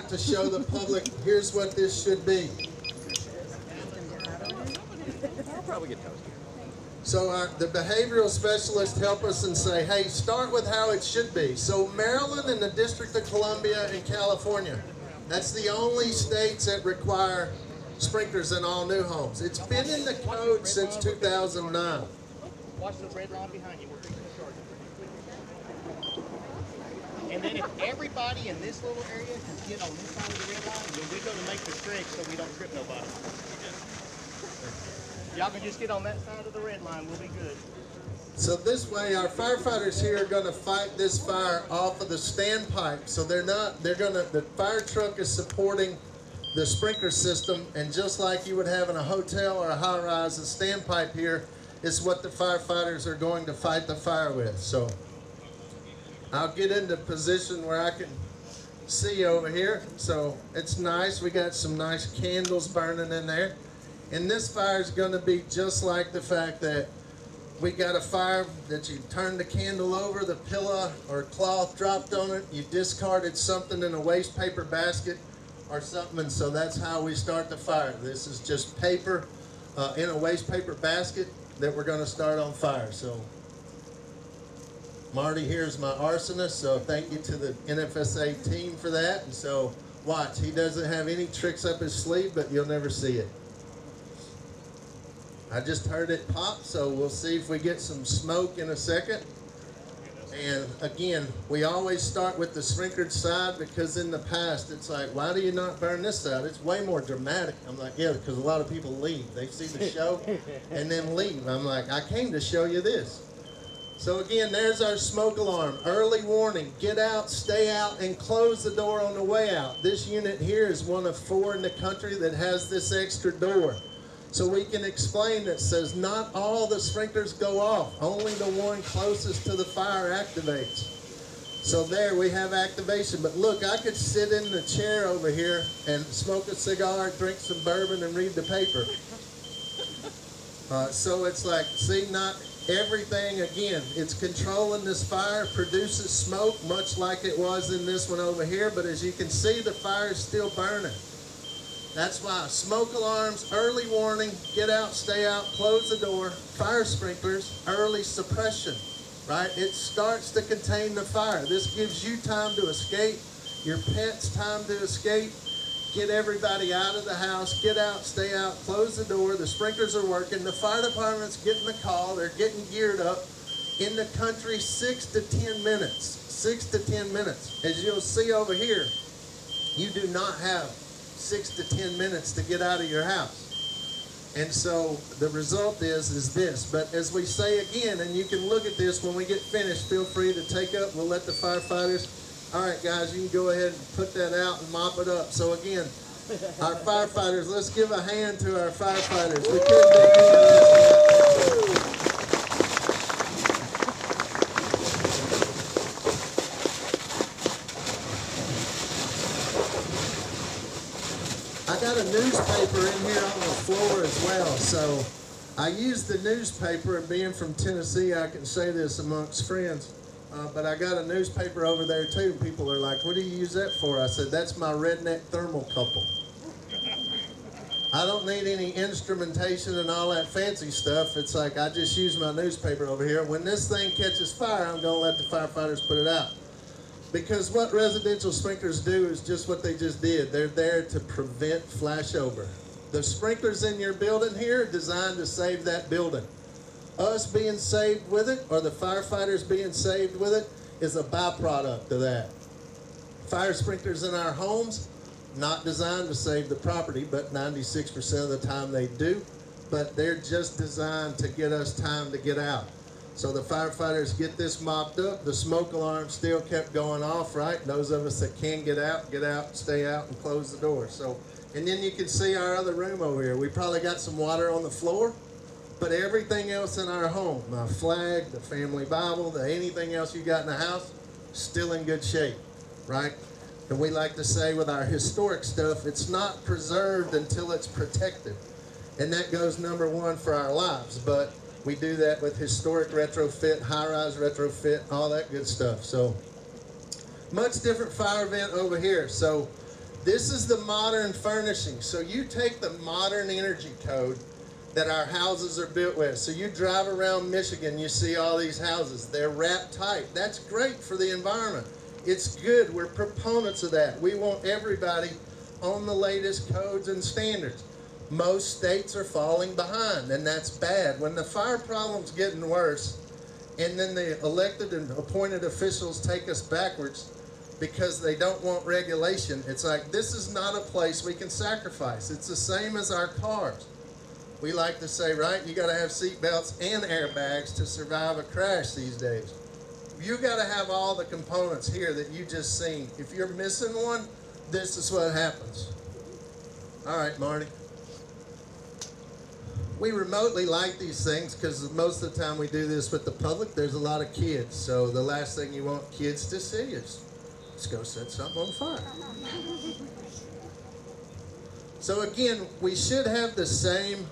To show the public, here's what this should be. I'll probably get toasted. So the behavioral specialists help us and say, hey, start with how it should be. So Maryland and the District of Columbia and California, that's the only states that require sprinklers in all new homes. It's been in the code since 2009. Watch the red line behind you. We're fixing to charge it. And then if everybody in this little area can get on this side of the red line, then we go to make the trick so we don't trip nobody. Y'all can just get on that side of the red line. We'll be good. So this way, our firefighters here are going to fight this fire off of the standpipe. So the fire truck is supporting the sprinkler system, and just like you would have in a hotel or a high-rise, the standpipe here is what the firefighters are going to fight the fire with. So I'll get into position where I can see over here. So it's nice. We got some nice candles burning in there. And this fire is going to be just like the fact that we got a fire that you turn the candle over, the pillow or cloth dropped on it, you discarded something in a waste paper basket or something, and so that's how we start the fire. This is just paper in a waste paper basket that we're going to start on fire. So Marty here is my arsonist, so thank you to the NFSA team for that. And so watch, he doesn't have any tricks up his sleeve, but you'll never see it. I just heard it pop, so we'll see if we get some smoke in a second. And again, we always start with the sprinklered side because in the past it's like, why do you not burn this side? It's way more dramatic. I'm like, yeah, because a lot of people leave. They see the show and then leave. I'm like, I came to show you this. So again, there's our smoke alarm. Early warning, get out, stay out, and close the door on the way out. This unit here is one of 4 in the country that has this extra door. So we can explain that says not all the sprinklers go off, only the one closest to the fire activates. So there we have activation. But look, I could sit in the chair over here and smoke a cigar, drink some bourbon, and read the paper. So it's like, see, not everything, again, it's controlling this fire, produces smoke, much like it was in this one over here. But as you can see, the fire is still burning. That's why smoke alarms, early warning, get out, stay out, close the door, fire sprinklers, early suppression, right? It starts to contain the fire. This gives you time to escape, your pets time to escape, get everybody out of the house, get out, stay out, close the door, the sprinklers are working, the fire department's getting the call, they're getting geared up. In the country, 6 to 10 minutes, 6 to 10 minutes. As you'll see over here, you do not have 6 to 10 minutes to get out of your house. And so the result is this. But as we say again, and you can look at this when we get finished, feel free to take up. We'll let the firefighters. All right, guys, you can go ahead and put that out and mop it up. So again, our firefighters, let's give a hand to our firefighters. We couldn't do this. I got a newspaper in here on the floor as well, so I use the newspaper, and being from Tennessee, I can say this amongst friends, but I got a newspaper over there too. People are like, what do you use that for? I said, that's my redneck thermocouple. I don't need any instrumentation and all that fancy stuff. It's like I just use my newspaper over here. When this thing catches fire, I'm going to let the firefighters put it out. Because what residential sprinklers do is just what they just did. They're there to prevent flashover. The sprinklers in your building here are designed to save that building. Us being saved with it, or the firefighters being saved with it, is a byproduct of that. Fire sprinklers in our homes, not designed to save the property, but 96% of the time they do. But they're just designed to get us time to get out. So the firefighters get this mopped up. The smoke alarm still kept going off, right? Those of us that can get out, stay out, and close the door. So, and then you can see our other room over here. We probably got some water on the floor, but everything else in our home, my flag, the family Bible, anything else you got in the house, still in good shape, right? And we like to say with our historic stuff, it's not preserved until it's protected. And that goes number one for our lives, but we do that with historic retrofit, high-rise retrofit, all that good stuff. So much different fire event over here. So This is the modern furnishing. So you take the modern energy code that our houses are built with. So you drive around Michigan, you see all these houses. They're wrapped tight. That's great for the environment. It's good. We're proponents of that. We want everybody on the latest codes and standards. Most states are falling behind, and that's bad. When the fire problem's getting worse, and then the elected and appointed officials take us backwards because they don't want regulation, it's like, this is not a place we can sacrifice. It's the same as our cars. We like to say, right, you gotta have seat belts and airbags to survive a crash these days. You gotta have all the components here that you just seen. If you're missing one, this is what happens. All right, Marty. We remotely like these things because most of the time we do this with the public. There's a lot of kids, so the last thing you want kids to see is, let's go set something on fire. So again, we should have the same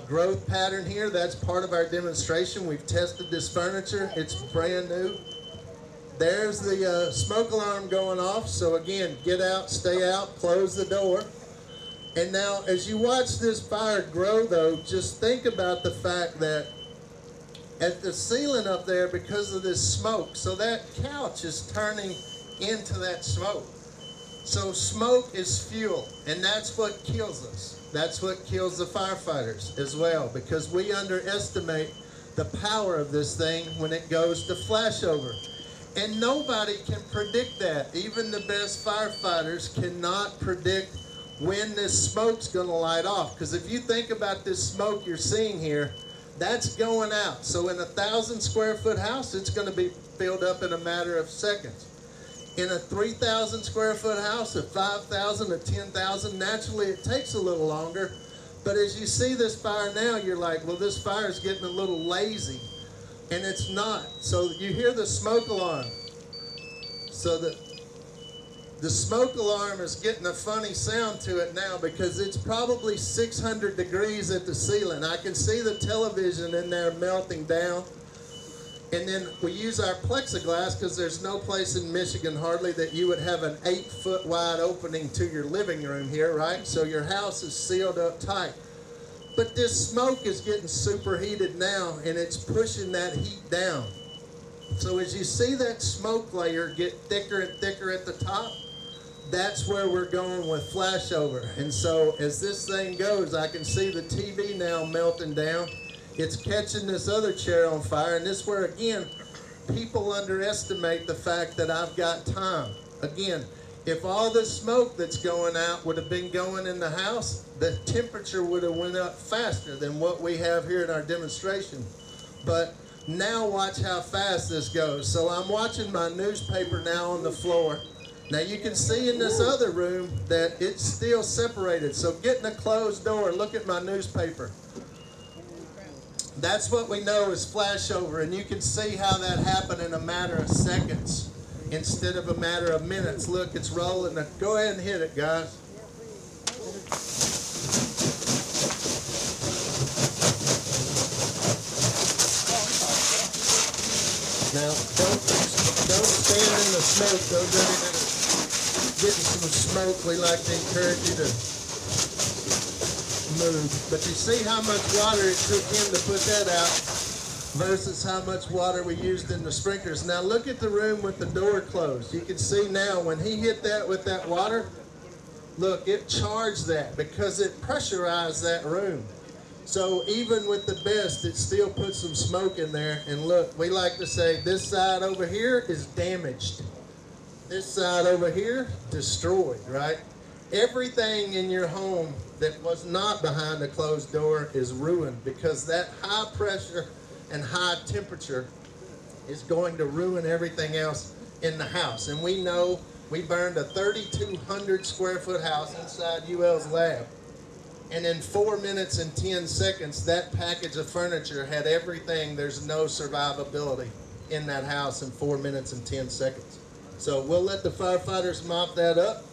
growth pattern here. That's part of our demonstration. We've tested this furniture. It's brand new. There's the smoke alarm going off. So again, get out, stay out, close the door. And now, as you watch this fire grow, though, just think about the fact that at the ceiling up there, because of this smoke, so that couch is turning into that smoke. So smoke is fuel, and that's what kills us. That's what kills the firefighters as well, because we underestimate the power of this thing when it goes to flashover. And nobody can predict that. Even the best firefighters cannot predict when this smoke's going to light off. Because if you think about this smoke you're seeing here, that's going out. So in a 1,000 square foot house, it's going to be filled up in a matter of seconds. In a 3,000 square foot house, a 5,000, a 10,000, naturally it takes a little longer. But as you see this fire now, you're like, well, this fire is getting a little lazy. And it's not. So you hear the smoke alarm. So the smoke alarm is getting a funny sound to it now because it's probably 600 degrees at the ceiling. I can see the television in there melting down. And then we use our plexiglass because there's no place in Michigan hardly that you would have an 8-foot wide opening to your living room here, right? So your house is sealed up tight. But this smoke is getting superheated now, and it's pushing that heat down. So as you see that smoke layer get thicker and thicker at the top, that's where we're going with flashover. And so as this thing goes, I can see the TV now melting down. It's catching this other chair on fire, and this is where, again, people underestimate the fact that I've got time. Again, if all this smoke that's going out would have been going in the house, the temperature would have went up faster than what we have here in our demonstration. But now watch how fast this goes. So I'm watching my newspaper now on the floor. Now you can see in this other room that it's still separated. So get in a closed door, look at my newspaper. That's what we know is flashover, and you can see how that happened in a matter of seconds instead of a matter of minutes. Look, it's rolling. Go ahead and hit it, guys. Now, don't stand in the smoke. Those are getting some smoke. We like to encourage you to move. But you see how much water it took him to put that out versus how much water we used in the sprinklers. Now look at the room with the door closed. You can see now when he hit that with that water, look, it charged that because it pressurized that room. So even with the best, it still put some smoke in there. And look, we like to say this side over here is damaged. This side over here, destroyed, right? Everything in your home that was not behind a closed door is ruined because that high pressure and high temperature is going to ruin everything else in the house. And we know we burned a 3,200 square foot house inside UL's lab. And in 4 minutes and 10 seconds, that package of furniture had everything. There's no survivability in that house in 4 minutes and 10 seconds. So we'll let the firefighters mop that up.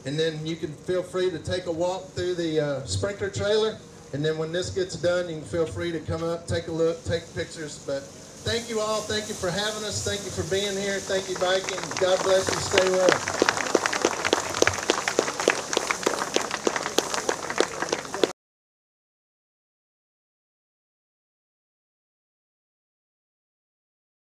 And then you can feel free to take a walk through the sprinkler trailer. And then when this gets done, you can feel free to come up, take a look, take pictures. But thank you all. Thank you for having us. Thank you for being here. Thank you, Viking. God bless you. Stay well.